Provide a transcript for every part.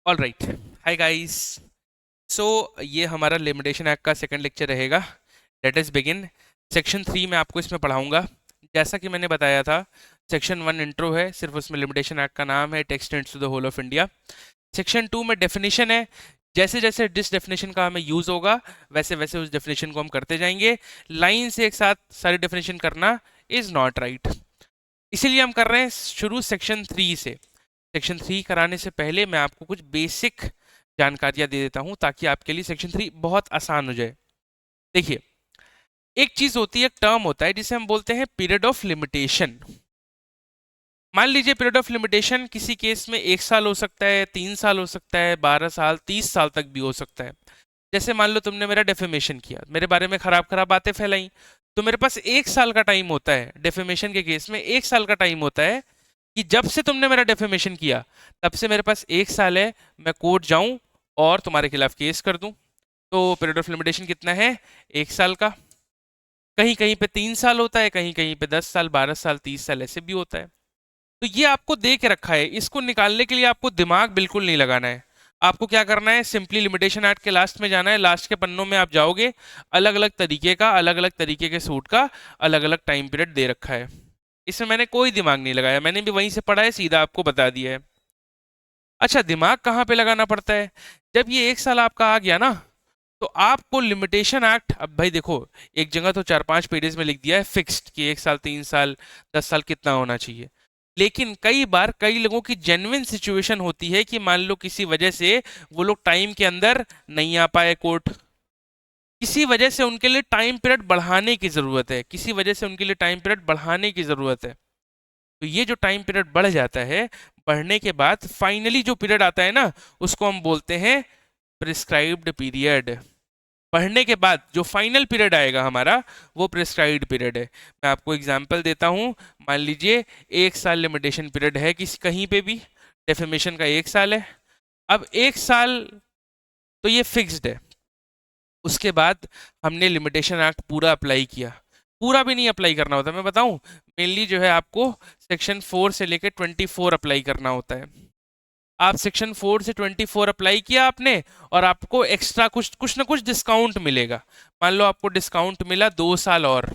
All right. Hi guys. So ये हमारा limitation act का सेकंड लेक्चर रहेगा। Let us begin. सेक्शन 3 में आपको इसमें पढ़ाऊंगा। जैसा कि मैंने बताया था, सेक्शन 1 इंट्रो है, सिर्फ उसमें लिमिटेशन एक्ट का नाम है, text extends to the whole of India. Section 2 में डेफिनेशन है। जैसे जैसे जिस डेफिनेशन का हमें यूज होगा वैसे वैसे उस डेफिनेशन को हम करते जाएंगे। लाइन से एक साथ सारी डेफिनेशन करना इज नॉट राइट। इसीलिए हम कर रहे हैं शुरू सेक्शन 3 से। सेक्शन 3 कराने से पहले मैं आपको कुछ बेसिक जानकारियां दे देता हूं ताकि आपके लिए सेक्शन 3 बहुत आसान हो जाए। देखिए, एक चीज होती है, एक टर्म होता है जिसे हम बोलते हैं पीरियड ऑफ लिमिटेशन। मान लीजिए पीरियड ऑफ लिमिटेशन किसी केस में 1 साल हो सकता है, 3 साल हो सकता है, 12 साल, 30 साल तक भी हो सकता है। जैसे मान लो तुमने मेरा डेफेमेशन किया, मेरे बारे में खराब खराब बातें फैलाई, तो मेरे पास 1 साल का टाइम होता है। डेफेमेशन के केस में 1 साल का टाइम होता है कि जब से तुमने मेरा डेफेमेशन किया तब से मेरे पास 1 साल है, मैं कोर्ट जाऊं और तुम्हारे खिलाफ केस कर दूं। तो पीरियड ऑफ लिमिटेशन कितना है? 1 साल का। कहीं कहीं पे 3 साल होता है, कहीं कहीं पे 10 साल, 12 साल, 30 साल ऐसे भी होता है। तो ये आपको दे के रखा है, इसको निकालने के लिए आपको दिमाग बिल्कुल नहीं लगाना है। आपको क्या करना है, सिंपली लिमिटेशन एक्ट के लास्ट में जाना है, लास्ट के पन्नों में आप जाओगे, अलग अलग तरीके का, अलग अलग तरीके के सूट का अलग अलग टाइम पीरियड दे रखा है। इसमें मैंने कोई दिमाग नहीं लगाया, मैंने भी वहीं से पढ़ा है, सीधा आपको बता दिया है। अच्छा, दिमाग कहाँ पे लगाना पड़ता है? जब ये 1 साल आपका आ गया ना, तो आपको लिमिटेशन एक्ट, अब भाई देखो, एक जगह तो 4-5 पेजेस में लिख दिया है फिक्स्ड कि 1 साल, 3 साल, 10 साल कितना होना चाहिए। लेकिन कई बार कई लोगों की जेन्युइन सिचुएशन होती है कि मान लो किसी वजह से वो लोग टाइम के अंदर नहीं आ पाए कोर्ट, किसी वजह से उनके लिए टाइम पीरियड बढ़ाने की जरूरत है, किसी वजह से उनके लिए टाइम पीरियड बढ़ाने की जरूरत है। तो ये जो टाइम पीरियड बढ़ जाता है, बढ़ने के बाद फाइनली जो पीरियड आता है ना, उसको हम बोलते हैं प्रिस्क्राइब्ड पीरियड। पढ़ने के बाद जो फाइनल पीरियड आएगा हमारा, वो प्रिस्क्राइब्ड पीरियड है। मैं आपको एग्जांपल देता हूं। मान लीजिए 1 साल लिमिटेशन पीरियड है किसी कहीं पे भी, डेफेमेशन का 1 साल है। अब 1 साल तो ये फिक्स्ड है। उसके बाद हमने लिमिटेशन एक्ट पूरा अप्लाई किया। पूरा भी नहीं अप्लाई करना होता, मैं बताऊं, मेनली जो है आपको सेक्शन 4 से लेकर 24 अप्लाई करना होता है। आप सेक्शन 4 से 24 अप्लाई किया आपने, और आपको एक्स्ट्रा कुछ कुछ ना कुछ डिस्काउंट मिलेगा। मान लो आपको डिस्काउंट मिला 2 साल, और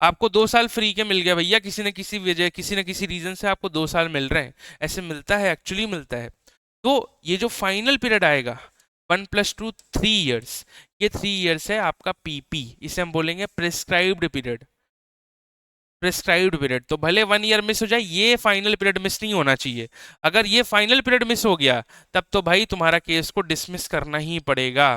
आपको 2 साल फ्री के मिल गया भैया, किसी न किसी वजह, किसी न किसी रीजन से आपको 2 साल मिल रहे हैं। ऐसे मिलता है, एक्चुअली मिलता है। तो ये जो फाइनल पीरियड आएगा, 1 + 2 3 ईयर्स, ये 3 ईयर्स है आपका पीपी, इसे हम बोलेंगे प्रिस्क्राइब्ड पीरियड। प्रिस्क्राइब्ड पीरियड तो भले 1 ईयर मिस हो जाए, ये फाइनल पीरियड मिस नहीं होना चाहिए। अगर ये फाइनल पीरियड मिस हो गया, तब तो भाई तुम्हारा केस को डिसमिस करना ही पड़ेगा,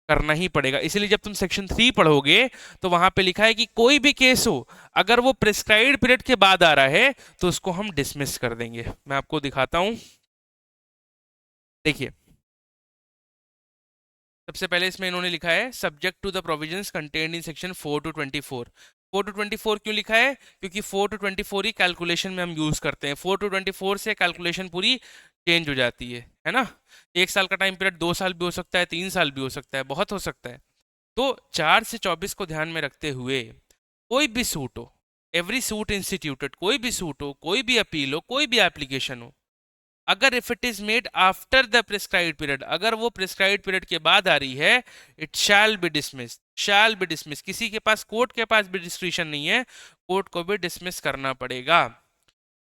करना ही पड़ेगा। इसलिए जब तुम सेक्शन 3 पढ़ोगे तो वहां पे लिखा है कि कोई भी केस हो, अगर वो प्रिस्क्राइब्ड पीरियड के बाद आ रहा है तो उसको हम डिसमिस कर देंगे। मैं आपको दिखाता हूं, देखिए। सबसे पहले इसमें इन्होंने लिखा है subject to the provisions contained in section 4 to 24। 4 to 24 क्यों लिखा है? क्योंकि 4 to 24 ही कैलकुलेशन में हम यूज करते हैं। 4 to 24 से कैलकुलेशन पूरी चेंज हो जाती है ना। 1 साल का टाइम पीरियड 2 साल भी हो सकता है, 3 साल भी हो सकता है, बहुत हो सकता है। तो 4 से 24 को ध्यान में रखते हुए कोई भी सूट हो, एवरी सूट इंस्टीट्यूटेड, कोई भी सूट हो, कोई भी अपील हो, कोई भी एप्लीकेशन हो, अगर if it is made after the prescribed period, अगर वो प्रिस्क्राइब्ड पीरियड के बाद आ रही है, it shall be dismiss, shall be dismiss. किसी के पास, कोर्ट के पास भी डिस्क्रिशन नहीं है, कोर्ट को भी डिसमिस करना पड़ेगा।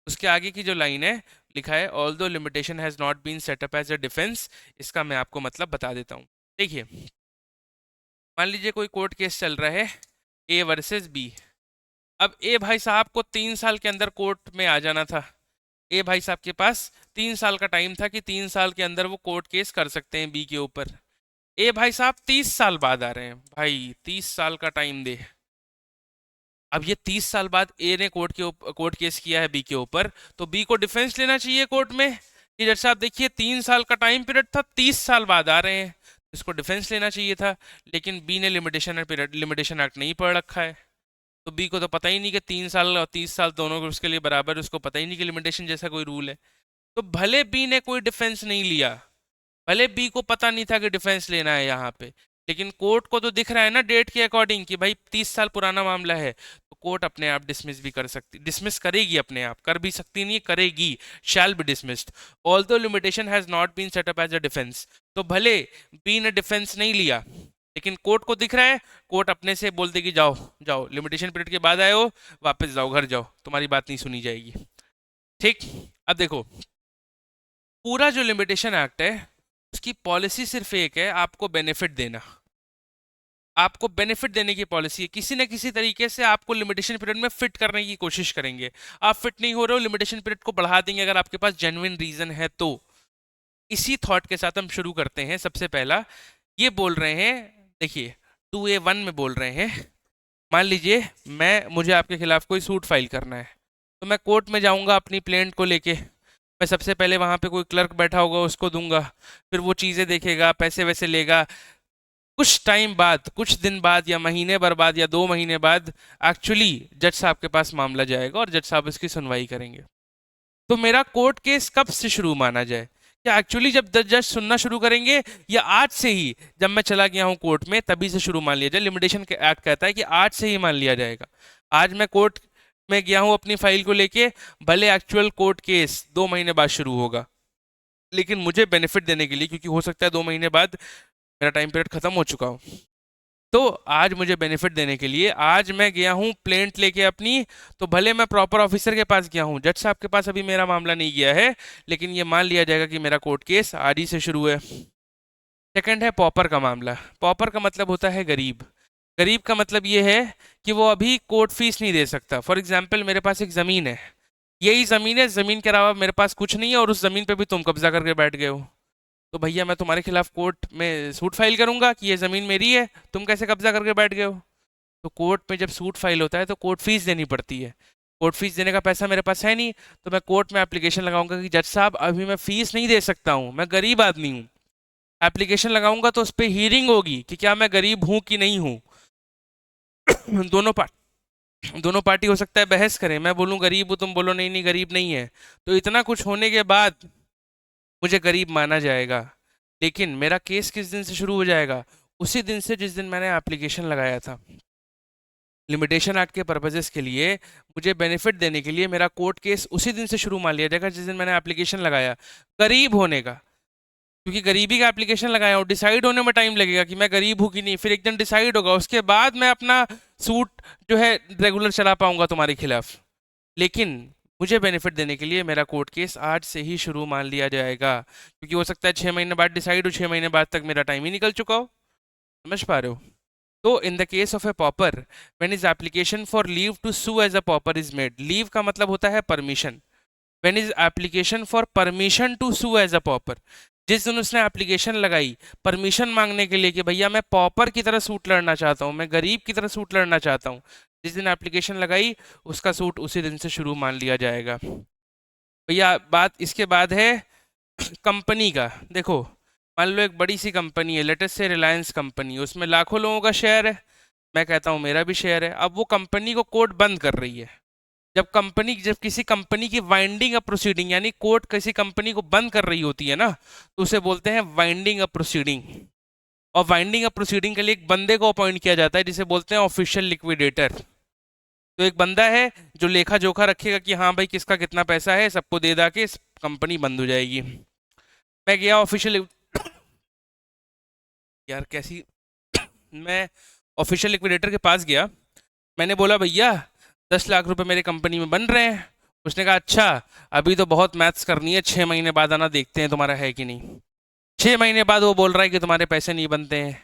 उसके आगे की जो लाइन है, लिखा है although limitation has not been set up as a defence. इसका मैं आपको मतलब बता देता हूँ। देखिए, मान लीजिए कोई कोर्ट केस चल रहा है, ए वर्सेस बी। अब ए भाई साहब को 3 साल के अंदर कोर्ट में आ जाना था। ए भाई साहब के पास 3 साल का टाइम था कि 3 साल के अंदर वो कोर्ट केस कर सकते हैं बी के ऊपर। ए भाई साहब 30 साल बाद आ रहे हैं, भाई 30 साल का टाइम दे। अब ये 30 साल बाद ए ने कोर्ट केस किया है बी के ऊपर, तो बी को डिफेंस लेना चाहिए कोर्ट में कि जैसे आप देखिए 3 साल का टाइम पीरियड था, 30 साल बाद आ रहे हैं, इसको डिफेंस लेना चाहिए था। लेकिन बी ने लिमिटेशन एक्ट नहीं पढ़ रखा है, तो बी को तो पता ही नहीं कि 3 साल और 30 साल दोनों उसके लिए बराबर, उसको पता ही नहीं कि लिमिटेशन जैसा कोई रूल है। तो भले बी ने कोई डिफेंस नहीं लिया, भले बी को पता नहीं था कि डिफेंस लेना है यहाँ पे, लेकिन कोर्ट को तो दिख रहा है ना डेट के अकॉर्डिंग कि भाई 30 साल पुराना मामला है, तो कोर्ट अपने आप डिसमिस भी कर सकती, डिसमिस करेगी अपने आप, कर भी सकती नहीं, करेगी, shall be dismissed although limitation has not been set up as a defence. तो भले बीन अ डिफेंस नहीं लिया, लेकिन कोर्ट को दिख रहा है, कोर्ट अपने से बोल देगी जाओ जाओ, लिमिटेशन पीरियड के बाद आए हो, वापस जाओ, घर जाओ, तुम्हारी बात नहीं सुनी जाएगी। ठीक, अब देखो, पूरा जो लिमिटेशन एक्ट है उसकी पॉलिसी सिर्फ एक है, आपको बेनिफिट देना, आपको बेनिफिट देने की पॉलिसी है। किसी न किसी तरीके से आपको लिमिटेशन पीरियड में फिट करने की कोशिश करेंगे। आप फिट नहीं हो रहे हो, लिमिटेशन पीरियड को बढ़ा देंगे अगर आपके पास जेन्युइन रीजन है तो। इसी थॉट के साथ हम शुरू करते हैं। सबसे पहला ये बोल रहे हैं, देखिए 2A1 में बोल रहे हैं, मान लीजिए मुझे आपके खिलाफ कोई सूट फाइल करना है, तो मैं कोर्ट में जाऊंगा अपनी प्लेंट को लेके। मैं सबसे पहले वहां पे कोई क्लर्क बैठा होगा, उसको दूंगा, फिर वो चीज़ें देखेगा, पैसे वैसे लेगा। कुछ टाइम बाद, कुछ दिन बाद, या महीने भर बाद, या 2 महीने बाद एक्चुअली जज साहब के पास मामला जाएगा और जज साहब इसकी सुनवाई करेंगे। तो मेरा कोर्ट केस कब से शुरू माना जाए? क्या एक्चुअली जब जज सुनना शुरू करेंगे, या आज से ही जब मैं चला गया हूं कोर्ट में तभी से शुरू मान लिया जाए? लिमिटेशन एक्ट कहता है कि आज से ही मान लिया जाएगा। आज मैं कोर्ट में गया हूं अपनी फाइल को लेके, भले एक्चुअल कोर्ट केस 2 महीने बाद शुरू होगा, लेकिन मुझे बेनिफिट देने के लिए, क्योंकि हो सकता है 2 महीने बाद मेरा टाइम पीरियड खत्म हो चुका हो, तो आज मुझे बेनिफिट देने के लिए आज मैं गया हूं प्लेंट लेके अपनी, तो भले मैं प्रॉपर ऑफिसर के पास गया हूं, जज साहब के पास अभी मेरा मामला नहीं गया है, लेकिन ये मान लिया जाएगा कि मेरा कोर्ट केस आज ही से शुरू है। सेकंड है पॉपर का मामला। पॉपर का मतलब होता है गरीब। गरीब का मतलब ये है कि वो अभी कोर्ट फीस नहीं दे सकता। फॉर एग्जाम्पल, मेरे पास एक ज़मीन है, यही ज़मीन है, ज़मीन के अलावा मेरे पास कुछ नहीं है, और उस ज़मीन पे भी तुम कब्जा करके बैठ गए हो, तो भैया मैं तुम्हारे खिलाफ कोर्ट में सूट फाइल करूंगा कि ये ज़मीन मेरी है, तुम कैसे कब्जा करके बैठ गए हो। तो कोर्ट में जब सूट फाइल होता है तो कोर्ट फीस देनी पड़ती है। कोर्ट फीस देने का पैसा मेरे पास है नहीं, तो मैं कोर्ट में एप्लीकेशन लगाऊंगा कि जज साहब अभी मैं फीस नहीं दे सकता हूँ, मैं गरीब आदमी हूँ। एप्लीकेशन लगाऊंगा तो उस पर हीयरिंग होगी कि क्या मैं गरीब हूँ कि नहीं हूँ। दोनों पार्टी हो सकता है बहस करें, मैं बोलूँ गरीब हूँ, तुम बोलो नहीं नहीं गरीब नहीं है, तो इतना कुछ होने के बाद मुझे गरीब माना जाएगा। लेकिन मेरा केस किस दिन से शुरू हो जाएगा? उसी दिन से जिस दिन मैंने एप्लीकेशन लगाया था। लिमिटेशन एक्ट के पर्पजेस के लिए, मुझे बेनिफिट देने के लिए मेरा कोर्ट केस उसी दिन से शुरू मान लिया जाएगा जिस दिन मैंने एप्लीकेशन लगाया। गरीब होने का, क्योंकि गरीबी का एप्लीकेशन लगाया और डिसाइड होने में टाइम लगेगा कि मैं गरीब हूँ कि नहीं, फिर एक दिन डिसाइड होगा, उसके बाद मैं अपना सूट जो है रेगुलर चला पाऊंगा तुम्हारे खिलाफ। लेकिन मुझे बेनिफिट देने के लिए मेरा कोर्ट केस आज से ही शुरू मान लिया जाएगा, क्योंकि हो सकता है 6 महीने बाद डिसाइड हो, 6 महीने बाद तक मेरा टाइम ही निकल चुका हो। समझ पा रहे हो? तो in the case of a pauper, when is application for leave to sue as a pauper is made, leave का मतलब होता है permission, when is application for permission to sue as a pauper, जिस दिन उसने एप्लीकेशन लगाई permission मांगने के लिए कि भैया मैं पॉपर की तरह सूट लड़ना चाहता हूँ, मैं गरीब की तरह सूट लड़ना चाहता हूँ, जिस दिन एप्लीकेशन लगाई उसका सूट उसी दिन से शुरू मान लिया जाएगा। भैया बात इसके बाद है कंपनी का। देखो, मान लो एक बड़ी सी कंपनी है, लेटेस्ट से रिलायंस कंपनी, उसमें लाखों लोगों का शेयर है, मैं कहता हूँ मेरा भी शेयर है। अब वो कंपनी को कोर्ट बंद कर रही है। जब किसी कंपनी की वाइंडिंग अप प्रोसीडिंग, यानी कोर्ट किसी कंपनी को बंद कर रही होती है ना, तो उसे बोलते हैं वाइंडिंग अप प्रोसीडिंग। और वाइंडिंग अप प्रोसीडिंग के लिए एक बंदे को अपॉइंट किया जाता है जिसे बोलते हैं ऑफिशियल लिक्विडेटर। तो एक बंदा है जो लेखा जोखा रखेगा कि हाँ भाई किसका कितना पैसा है, सबको दे दा के कंपनी बंद हो जाएगी। मैं गया ऑफिशियल यार कैसी मैं ऑफिशियल लिक्विडेटर के पास गया, मैंने बोला भैया 10 लाख रुपए मेरे कंपनी में बन रहे हैं। उसने कहा अच्छा, अभी तो बहुत मैथ्स करनी है, 6 महीने बाद आना, देखते हैं तुम्हारा है कि नहीं। 6 महीने बाद वो बोल रहा है कि तुम्हारे पैसे नहीं बनते हैं।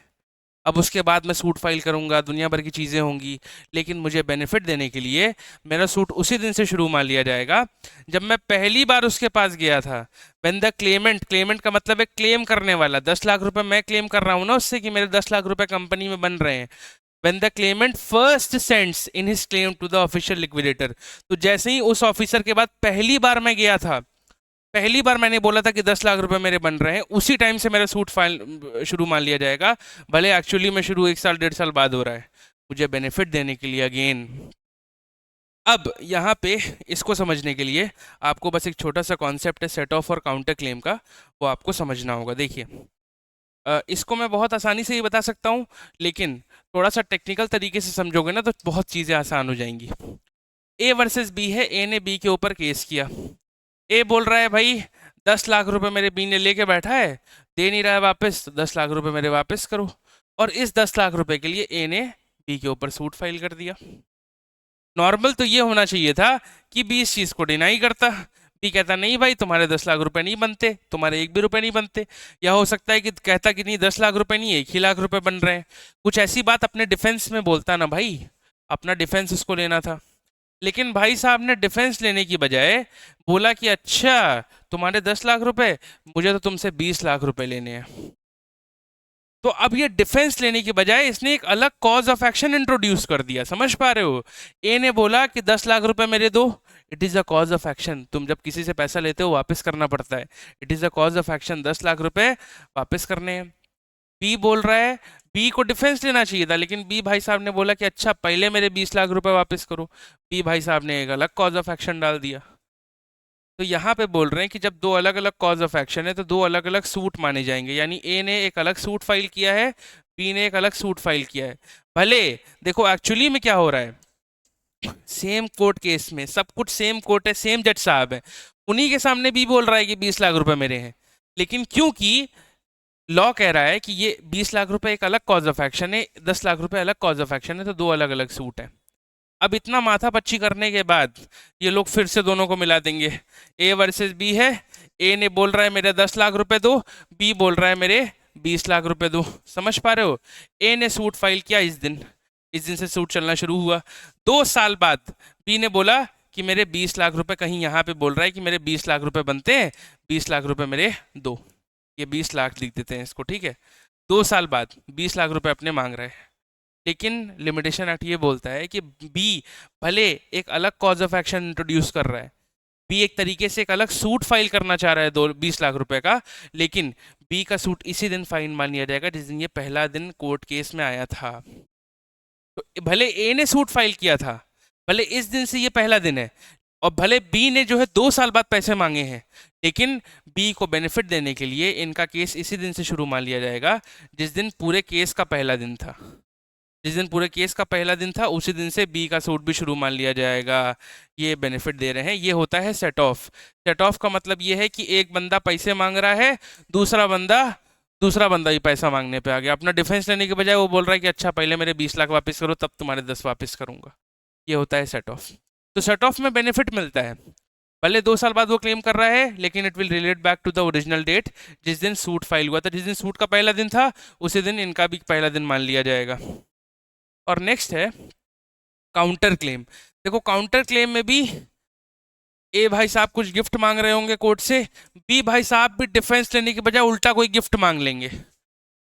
अब उसके बाद मैं सूट फाइल करूंगा, दुनिया भर की चीज़ें होंगी, लेकिन मुझे बेनिफिट देने के लिए मेरा सूट उसी दिन से शुरू मान लिया जाएगा जब मैं पहली बार उसके पास गया था। व्हेन द क्लेमेंट, क्लेमेंट का मतलब है क्लेम करने वाला, 10 लाख रुपए मैं क्लेम कर रहा हूँ ना उससे कि मेरे 10 लाख रुपए कंपनी में बन रहे हैं। When the claimant first sends in his claim to the official liquidator, तो जैसे ही उस ऑफिसर के बाद पहली बार मैं गया था, पहली बार मैंने बोला था कि 10 लाख रुपए मेरे बन रहे हैं, उसी टाइम से मेरा सूट फाइल शुरू मान लिया जाएगा, भले एक्चुअली में शुरू 1 साल 1.5 साल बाद हो रहा है, मुझे बेनिफिट देने के लिए अगेन। अब यहाँ पे इसको समझने के लिए आपको बस एक छोटा सा कॉन्सेप्ट है सेट ऑफ और काउंटर क्लेम का, वो आपको समझना होगा। देखिए, इसको मैं बहुत आसानी से ही बता सकता हूँ, लेकिन थोड़ा सा टेक्निकल तरीके से समझोगे ना तो बहुत चीज़ें आसान हो जाएंगी। ए वर्सेस बी है, ए ने बी के ऊपर केस किया। ए बोल रहा है भाई 10 लाख रुपए मेरे बी ने लेके बैठा है, दे नहीं रहा है वापस, तो 10 लाख रुपए मेरे वापस करो। और इस 10 लाख रुपए के लिए ए ने बी के ऊपर सूट फाइल कर दिया। नॉर्मल तो ये होना चाहिए था कि बी इस चीज को डिनाई करता, बी कहता नहीं भाई तुम्हारे 10 लाख रुपए नहीं बनते, तुम्हारे एक भी रुपए नहीं बनते। या हो सकता है कि कहता कि नहीं 10 लाख रुपए नहीं, 1 ही लाख रुपए बन रहे हैं। कुछ ऐसी बात अपने डिफेंस में बोलता ना भाई, अपना डिफेंस उसको लेना था। लेकिन भाई साहब ने डिफेंस लेने की बजाय बोला कि अच्छा तुम्हारे 10 लाख रुपए, मुझे तो तुमसे 20 लाख रुपए लेने हैं। तो अब ये डिफेंस लेने की बजाय इसने एक अलग कॉज ऑफ एक्शन इंट्रोड्यूस कर दिया, समझ पा रहे हो? ए ने बोला कि 10 लाख रुपए मेरे दो, it is a cause of action. तुम जब किसी से पैसा लेते हो वापस करना पड़ता है, it is a cause of action, 10 lakh रुपए वापस करने हैं। बी बोल रहा है, बी को डिफेंस लेना चाहिए था, लेकिन बी भाई साहब ने बोला कि अच्छा पहले मेरे 20 लाख रुपए वापस करो। बी भाई साहब ने एक अलग कॉज ऑफ एक्शन डाल दिया। तो यहाँ पे बोल रहे हैं कि जब दो अलग अलग कॉज ऑफ एक्शन है तो दो अलग अलग सूट माने जाएंगे, यानी ए ने एक अलग सूट फाइल किया है, बी ने एक अलग सूट फाइल किया है। भले देखो एक्चुअली में क्या हो रहा है, सेम कोर्ट केस में सब कुछ सेम कोर्ट है, सेम जज साहब है, उन्हीं के सामने बी बोल रहा है कि 20 लाख रुपए मेरे हैं। लेकिन क्योंकि लॉ कह रहा है कि ये 20 लाख रुपए एक अलग कॉज ऑफ एक्शन है, 10 लाख रुपए अलग कॉज ऑफ एक्शन है, तो दो अलग अलग सूट है। अब इतना माथापच्ची करने के बाद ये लोग फिर से दोनों को मिला देंगे। ए वर्सेस बी है, ए ने बोल रहा है मेरे 10 लाख रुपए दो, बी बोल रहा है मेरे 20 लाख रुपए दो। समझ पा रहे हो? ए ने सूट फाइल किया इस दिन से सूट चलना शुरू हुआ। 2 साल बाद बी ने बोला कि मेरे 20 लाख रुपए, कहीं यहाँ पे बोल रहा है कि मेरे 20 लाख रुपए बनते हैं, 20 लाख रुपए मेरे दो, ये 20 लाख लिख देते हैं इसको, ठीक है। 2 साल बाद 20 लाख रुपए अपने मांग रहे हैं, लेकिन लिमिटेशन एक्ट ये बोलता है कि बी भले एक अलग कॉज ऑफ एक्शन इंट्रोड्यूस कर रहा है, बी एक तरीके से एक अलग सूट फाइल करना चाह रहा है 20 लाख रुपए का, लेकिन बी का सूट इसी दिन फाइन मान लिया जाएगा जिस दिन ये पहला दिन कोर्ट केस में आया था। तो भले ए ने सूट फाइल किया था, भले इस दिन से ये पहला दिन है, और भले बी ने जो है 2 साल बाद पैसे मांगे हैं, लेकिन बी को बेनिफिट देने के लिए इनका केस इसी दिन से शुरू मान लिया जाएगा जिस दिन पूरे केस का पहला दिन था। जिस दिन पूरे केस का पहला दिन था उसी दिन से बी का सूट भी शुरू मान लिया जाएगा। ये बेनिफिट दे रहे हैं, ये होता है सेट ऑफ। सेट ऑफ का मतलब ये है कि एक बंदा पैसे मांग रहा है, दूसरा बंदा ही पैसा मांगने पे आ गया, अपना डिफेंस लेने के बजाय वो बोल रहा है कि अच्छा पहले मेरे 20 लाख वापस करो तब तुम्हारे 10 वापस करूंगा। ये होता है सेट ऑफ। तो सेट ऑफ में बेनिफिट मिलता है, भले 2 साल बाद वो क्लेम कर रहा है, लेकिन it will relate back to the original date जिस दिन सूट फाइल हुआ था, जिस दिन सूट का पहला दिन था उसी दिन इनका भी पहला दिन मान लिया जाएगा। और नेक्स्ट है काउंटर क्लेम। देखो काउंटर क्लेम में भी ए भाई साहब कुछ गिफ्ट मांग रहे होंगे कोर्ट से, बी भाई साहब भी डिफेंस लेने के बजाय उल्टा कोई गिफ्ट मांग लेंगे।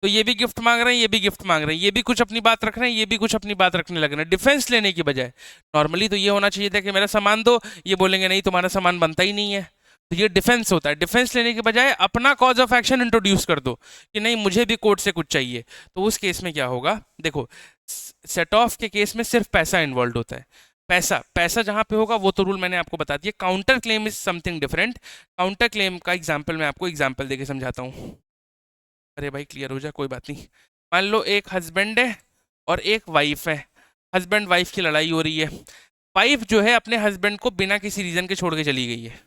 तो ये भी गिफ्ट मांग रहे हैं, ये भी गिफ्ट मांग रहे हैं, ये भी कुछ अपनी बात रख रहे हैं, ये भी कुछ अपनी बात रखने लग रहे हैं डिफेंस लेने की बजाय। नॉर्मली तो ये होना चाहिए था कि मेरा सामान दो, ये बोलेंगे नहीं तुम्हारा सामान बनता ही नहीं है, तो ये डिफेंस होता है। डिफेंस लेने के बजाय अपना कॉज ऑफ एक्शन इंट्रोड्यूस कर दो कि नहीं मुझे भी कोर्ट से कुछ चाहिए। तो उस केस में क्या होगा, देखो सेट ऑफ के केस में सिर्फ पैसा इन्वॉल्व होता है। पैसा पैसा जहां पे होगा वो तो रूल मैंने आपको बता दिया। Counter claim is something different. Counter claim का एग्जाम्पल मैं आपको एग्जाम्पल देके समझाता हूँ। अरे भाई क्लियर हो जाए, कोई बात नहीं। मान लो एक हस्बैंड है और एक वाइफ है, हस्बैंड वाइफ की लड़ाई हो रही है। वाइफ जो है अपने हस्बैंड को बिना किसी रीज़न के छोड़ के चली गई है,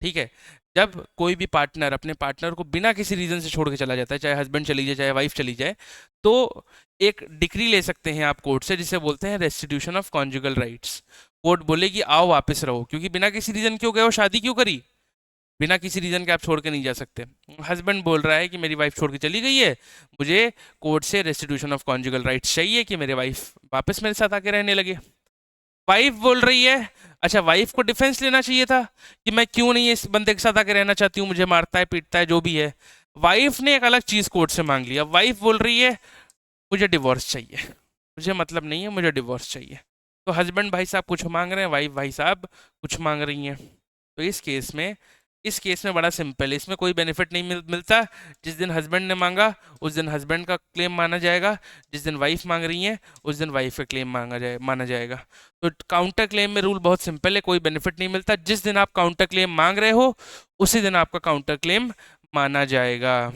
ठीक है। जब कोई भी पार्टनर अपने पार्टनर को बिना किसी रीज़न से छोड़ के चला जाता है, चाहे हस्बैंड चली जाए चाहे वाइफ चली जाए, तो एक डिक्री ले सकते हैं आप कोर्ट से जिसे बोलते हैं restitution of conjugal rights. Court बोले कि आओ वापस रहो, क्योंकि बिना किसी रीज़न क्यों गए हो, शादी क्यों करी, बिना किसी रीज़न के आप छोड़ के नहीं जा सकते। हस्बैंड बोल रहा है कि मेरी वाइफ छोड़ के चली गई है, मुझे कोर्ट से रेस्टिट्यूशन ऑफ कॉन्जुगल राइट्स चाहिए कि मेरे वाइफ वापस मेरे साथ आके रहने लगे। वाइफ बोल रही है, अच्छा वाइफ को डिफेंस लेना चाहिए था कि मैं क्यों नहीं इस बंदे के साथ आके रहना चाहती हूँ, मुझे मारता है पीटता है जो भी है। वाइफ ने एक अलग चीज़ कोर्ट से मांग लिया, वाइफ बोल रही है मुझे डिवोर्स चाहिए, मुझे मतलब नहीं है, मुझे डिवोर्स चाहिए। तो हस्बैंड भाई साहब कुछ मांग रहे हैं, वाइफ भाई साहब कुछ मांग रही हैं। तो इस केस में बड़ा सिंपल है, इसमें कोई बेनिफिट नहीं मिलता। जिस दिन हस्बैंड ने मांगा उस दिन हस्बैंड का क्लेम माना जाएगा, जिस दिन वाइफ मांग रही है उस दिन वाइफ का क्लेम माना जाएगा। तो काउंटर क्लेम में रूल बहुत सिंपल है, कोई बेनिफिट नहीं मिलता। जिस दिन आप काउंटर क्लेम मांग रहे हो उसी दिन आपका काउंटर क्लेम माना जाएगा।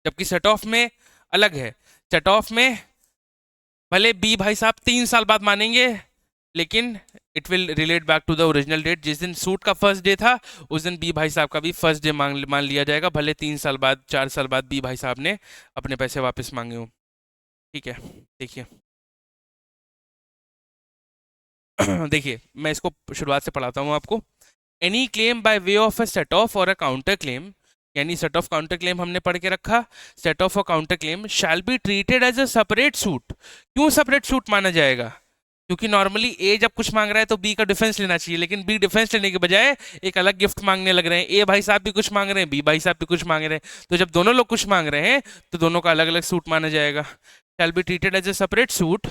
जबकि सेट ऑफ में अलग है। सेट ऑफ में भले बी भाई साहब 3 साल बाद मानेंगे, लेकिन it will relate back to the original date. जिस दिन सूट का फर्स्ट डे था उस दिन बी भाई साहब का भी फर्स्ट डे मान लिया जाएगा, भले 3 साल बाद 4 साल बाद बी भाई साहब ने अपने पैसे वापस मांगे हो। ठीक है, देखिए देखिए मैं इसको शुरुआत से पढ़ाता हूँ आपको। Any claim by way of a set off और अ काउंटर क्लेम, यानी सेट ऑफ काउंटर क्लेम हमने पढ़ के रखा। सेट ऑफ और counter claim shall be treated as a separate suit. क्यों सेपरेट सूट माना जाएगा? क्योंकि नॉर्मली ए जब कुछ मांग रहा है तो बी का डिफेंस लेना चाहिए, लेकिन बी डिफेंस लेने के बजाय एक अलग गिफ्ट मांगने लग रहे हैं। ए भाई साहब भी कुछ मांग रहे हैं, बी भाई साहब भी कुछ मांग रहे हैं, तो जब दोनों लोग कुछ मांग रहे हैं तो दोनों का अलग अलग सूट माना जाएगा। Shall be treated as a separate suit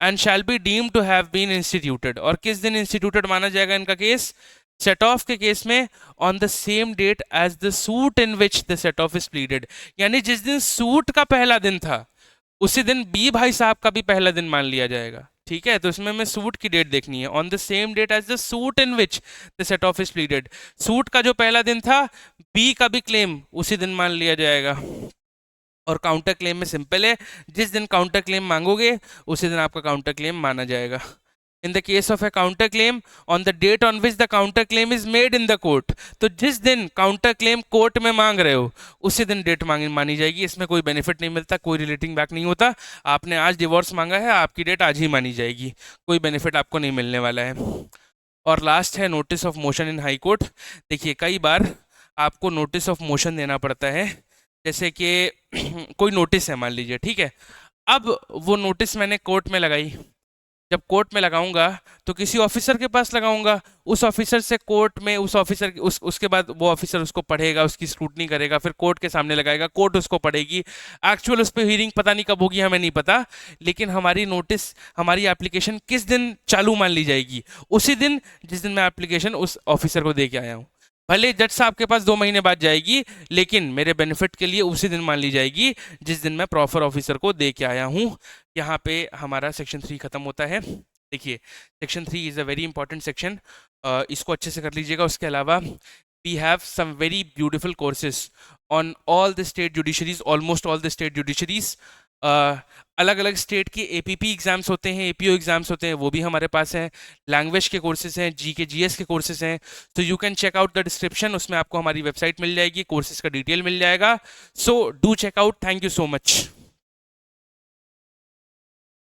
and shall be deemed to have been instituted. और किस दिन इंस्टीट्यूटेड माना जाएगा इनका केस? सेट ऑफ के केस में on the same date as the suit in which the set off is pleaded. यानी जिस दिन सूट का पहला दिन था उसी दिन बी भाई साहब का भी पहला दिन मान लिया जाएगा। ठीक है, तो इसमें हमें सूट की डेट देखनी है। On the same date as the suit in which the set off is pleaded. Suit का जो पहला दिन था बी का भी क्लेम उसी दिन मान लिया जाएगा। और काउंटर क्लेम में सिंपल है, जिस दिन काउंटर क्लेम मांगोगे उसी दिन आपका काउंटर क्लेम माना जाएगा। In the case of a counter claim on the date on which the counter claim is made in the court. तो जिस दिन काउंटर क्लेम कोर्ट में मांग रहे हो उसी दिन डेट मानी जाएगी। इसमें कोई बेनिफिट नहीं मिलता, कोई रिलेटिंग बैक नहीं होता। आपने आज डिवोर्स मांगा है, आपकी डेट आज ही मानी जाएगी, कोई बेनिफिट आपको नहीं मिलने वाला है। और लास्ट है notice of motion in high court. देखिए कई बार आपको नोटिस ऑफ मोशन देना पड़ता है, जैसे कि कोई नोटिस है मान लीजिए, ठीक है। अब वो नोटिस मैंने कोर्ट में लगाई, जब कोर्ट में लगाऊंगा तो किसी ऑफिसर के पास लगाऊंगा, उस ऑफिसर से कोर्ट में उस ऑफिसर उसके बाद वो ऑफिसर उसको पढ़ेगा, उसकी स्क्रूटनी करेगा, फिर कोर्ट के सामने लगाएगा, कोर्ट उसको पढ़ेगी। एक्चुअल उस पर हियरिंग पता नहीं कब होगी, हमें नहीं पता, लेकिन हमारी नोटिस, हमारी एप्लीकेशन किस दिन चालू मान ली जाएगी? उसी दिन जिस दिन मैं एप्लीकेशन उस ऑफिसर को दे के आया हूँ। भले जज साहब के पास 2 महीने बाद जाएगी, लेकिन मेरे बेनिफिट के लिए उसी दिन मान ली जाएगी जिस दिन मैं प्रॉपर ऑफिसर को दे के आया हूँ। यहाँ पे हमारा सेक्शन 3 खत्म होता है। देखिए section 3 is a very important section, इसको अच्छे से कर लीजिएगा। उसके अलावा we have some very beautiful courses on all the state judiciaries, almost all the state judiciaries. अलग अलग स्टेट के एपीपी एग्जाम्स होते हैं, एपीओ एग्जाम्स होते हैं, वो भी हमारे पास हैं। लैंग्वेज के कोर्सेज हैं, जी के जीएस के कोर्सेज हैं। तो you can check out the description, उसमें आपको हमारी वेबसाइट मिल जाएगी, कोर्सेज का डिटेल मिल जाएगा। So do check out. Thank you so much.